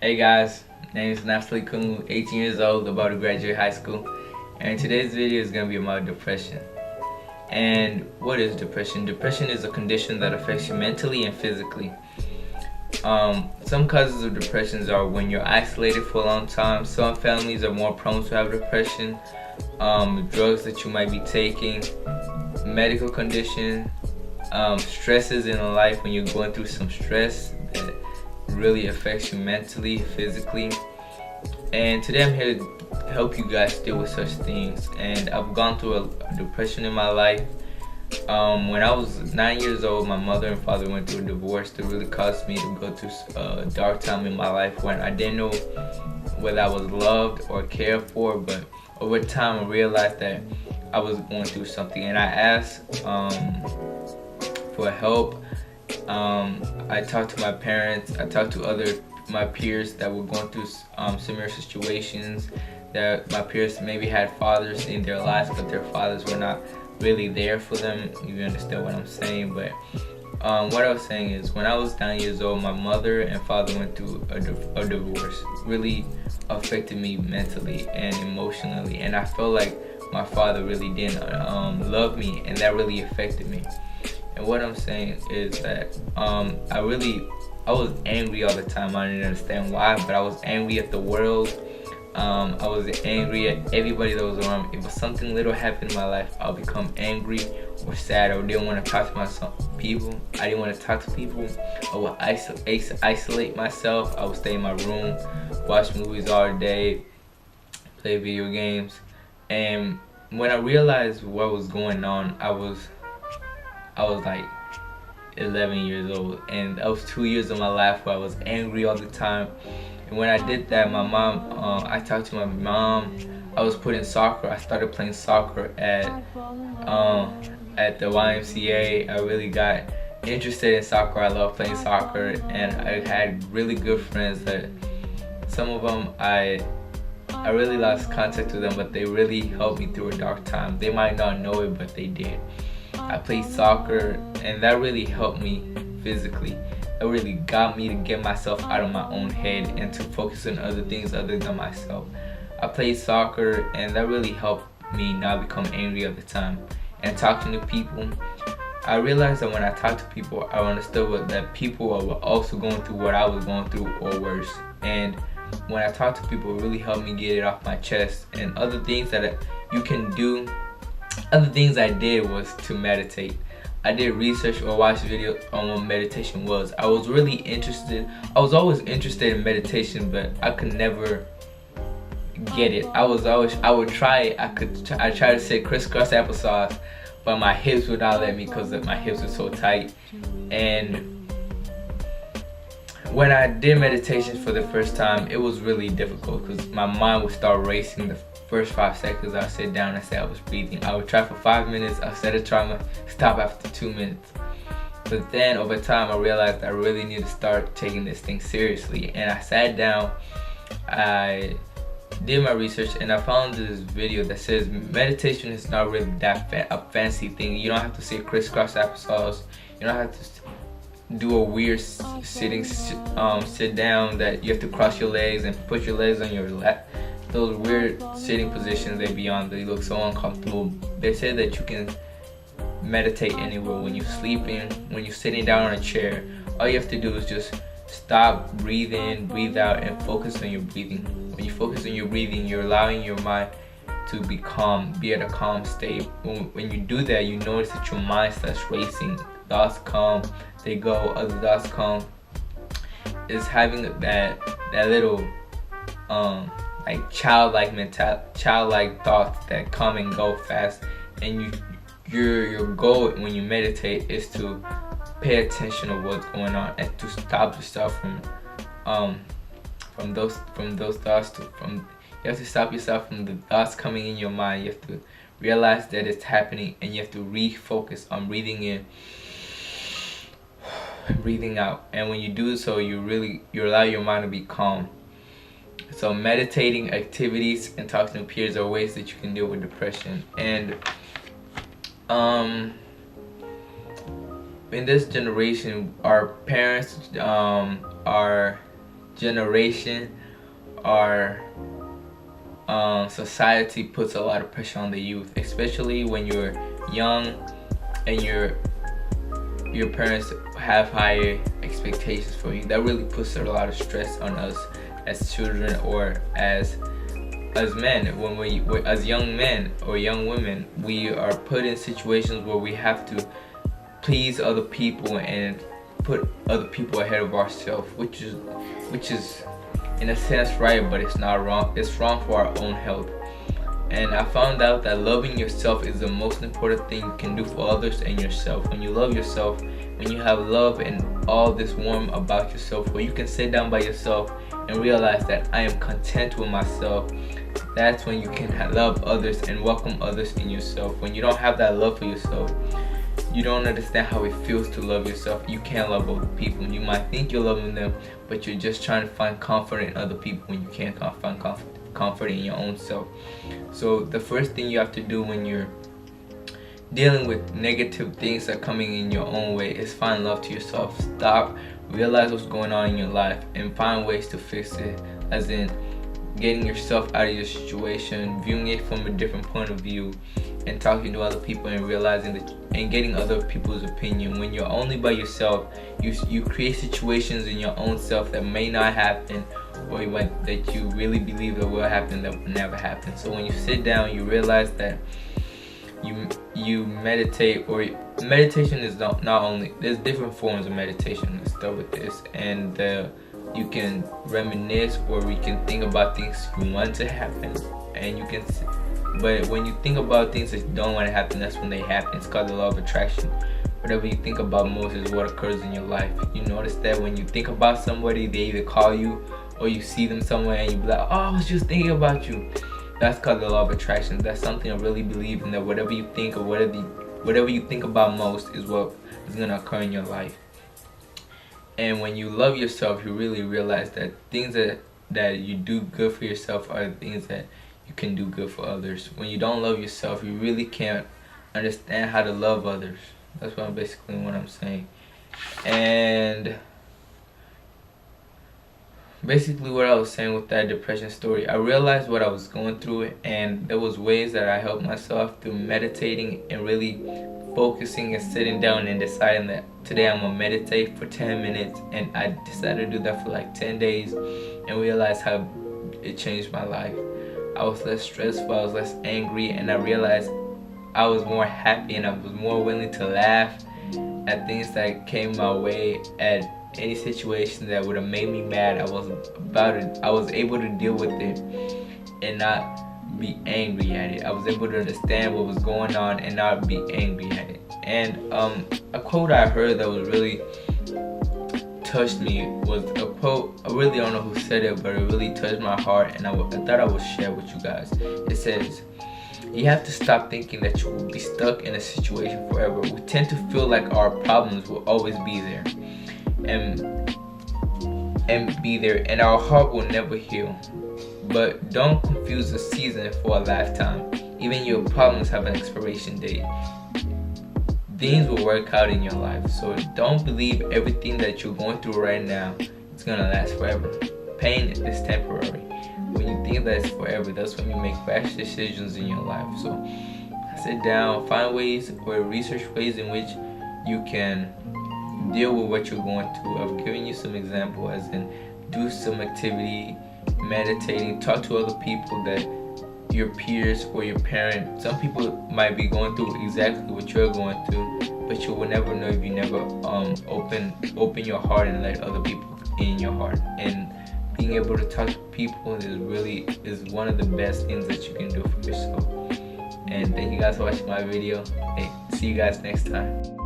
Hey guys, my name is Naphtali Kungu, 18 years old, about to graduate high school, and today's video is going to be about depression. And what is depression? Depression is a condition that affects you mentally and physically. Some causes of depressions are when you're isolated for a long time. Some families are more prone to have depression. Drugs that you might be taking, medical condition, stresses in life when you're going through some stress that really affects you mentally, physically. And today I'm here to help you guys deal with such things. And I've gone through a depression in my life. When I was 9 years old, my mother and father went through a divorce that really caused me to go through a dark time in my life when I didn't know whether I was loved or cared for. But over time, I realized that I was going through something, and I asked for help. I talked to my parents. I talked to my peers that were going through similar situations. That my peers maybe had fathers in their lives, but their fathers were not really there for them. You understand what I'm saying? But what I was saying is, when I was 9 years old, my mother and father went through a divorce. Really affected me mentally and emotionally, and I felt like my father really didn't love me, and that really affected me. And what I'm saying is that I was angry all the time. I didn't understand why, but I was angry at the world. I was angry at everybody that was around me. If something little happened in my life, I'll become angry or sad, or didn't want to talk to people. I didn't want to talk to people. I would isolate myself. I would stay in my room, watch movies all day, play video games. And when I realized what was going on, I was like 11 years old, and that was 2 years of my life where I was angry all the time. And when I did that, my mom, I talked to my mom. I was put in soccer. I started playing soccer at the YMCA. I really got interested in soccer. I love playing soccer, and I had really good friends that some of them I really lost contact with them, but they really helped me through a dark time. They might not know it, but they did. I played soccer, and that really helped me physically. It really got me to get myself out of my own head and to focus on other things other than myself. I played soccer, and that really helped me not become angry all the time. And talking to people, I realized that when I talked to people, I understood that people were also going through what I was going through or worse. And when I talked to people, it really helped me get it off my chest. And other things that you can do, other things I did was to meditate. I did research or watched videos on what meditation was. I was really interested. I was always interested in meditation, but I could never get it. I would try it. I tried to say crisscross applesauce, but my hips would not let me because my hips were so tight. And when I did meditation for the first time, it was really difficult because my mind would start racing. The first 5 seconds I sit down and say I was breathing. I would try for 5 minutes. I said trying to stop after 2 minutes. But then over time I realized I really need to start taking this thing seriously. And I sat down, I did my research, and I found this video that says meditation is not really that a fancy thing. You don't have to say crisscross applesauce. You don't have to do a weird sit down that you have to cross your legs and put your legs on your lap. Those weird sitting positions, they look so uncomfortable. They say that you can meditate anywhere, when you're sleeping, when you're sitting down on a chair. All you have to do is just stop, breathe in, breathe out, and focus on your breathing. When you focus on your breathing, you're allowing your mind to be calm, be at a calm state. When you do that, you notice that your mind starts racing. Thoughts come, they go, other thoughts come. It's having that little like childlike thoughts that come and go fast. And your goal when you meditate is to pay attention to what's going on and to stop yourself from those thoughts. You have to stop yourself from the thoughts coming in your mind. You have to realize that it's happening, and you have to refocus on breathing in, breathing out. And when you do so, you allow your mind to be calm. So meditating activities and talking to peers are ways that you can deal with depression. And in this generation, our parents are generation, our society puts a lot of pressure on the youth, especially when you're young and your parents have higher expectations for you. That really puts a lot of stress on us as children or as men. When we as young men or young women, we are put in situations where we have to please other people and put other people ahead of ourselves, which is in a sense right, but it's not wrong. It's wrong for our own health. And I found out that loving yourself is the most important thing you can do for others and yourself. When you love yourself, when you have love and all this warmth about yourself, where you can sit down by yourself and realize that I am content with myself, that's when you can love others and welcome others in yourself. When you don't have that love for yourself, you don't understand how it feels to love yourself. You can't love other people. You might think you're loving them, but you're just trying to find comfort in other people when you can't find comfort in your own self. So the first thing you have to do when you're dealing with negative things that are coming in your own way is find love to yourself. Stop, realize what's going on in your life, and find ways to fix it, as in getting yourself out of your situation, viewing it from a different point of view, and talking to other people and realizing that and getting other people's opinion. When you're only by yourself, you create situations in your own self that may not happen, or that you really believe that will happen that will never happen. So when you sit down, you realize that you meditate, or meditation is not only, there's different forms of meditation. Let's start with this. And you can reminisce, or we can think about things you want to happen, and you can. But when you think about things that don't want to happen, that's when they happen. It's called the law of attraction. Whatever you think about most is what occurs in your life. You notice that when you think about somebody, they either call you or you see them somewhere and you be like, oh, I was just thinking about you. That's called the law of attraction. That's something I really believe in, that whatever you think or whatever you think about most is what is going to occur in your life. And when you love yourself, you really realize that things that you do good for yourself are things that you can do good for others. When you don't love yourself, you really can't understand how to love others. That's what I'm saying. And basically what I was saying with that depression story, I realized what I was going through, and there was ways that I helped myself through meditating and really focusing and sitting down and deciding that today I'm gonna meditate for 10 minutes. And I decided to do that for like 10 days and realized how it changed my life. I was less stressful, I was less angry, and I realized I was more happy, and I was more willing to laugh at things that came my way, at any situation that would have made me mad. I was able to deal with it and not be angry at it. I was able to understand what was going on and not be angry at it. And a quote I heard that was really touched me was a quote. I really don't know who said it, but it really touched my heart, and I thought I would share with you guys. It says, you have to stop thinking that you will be stuck in a situation forever. We tend to feel like our problems will always be there and our heart will never heal. But don't confuse a season for a lifetime. Even your problems have an expiration date. Things will work out in your life. So don't believe everything that you're going through right now is gonna last forever. Pain is temporary. When you think that it's forever, that's when you make rash decisions in your life. So sit down, find ways or research ways in which you can deal with what you're going through. I've given you some examples, as in do some activity, meditating, talk to other people, that your peers or your parents. Some people might be going through exactly what you're going through, but you will never know if you never open your heart and let other people in your heart. And being able to talk to people is one of the best things that you can do for yourself. And thank you guys for watching my video. Hey, see you guys next time.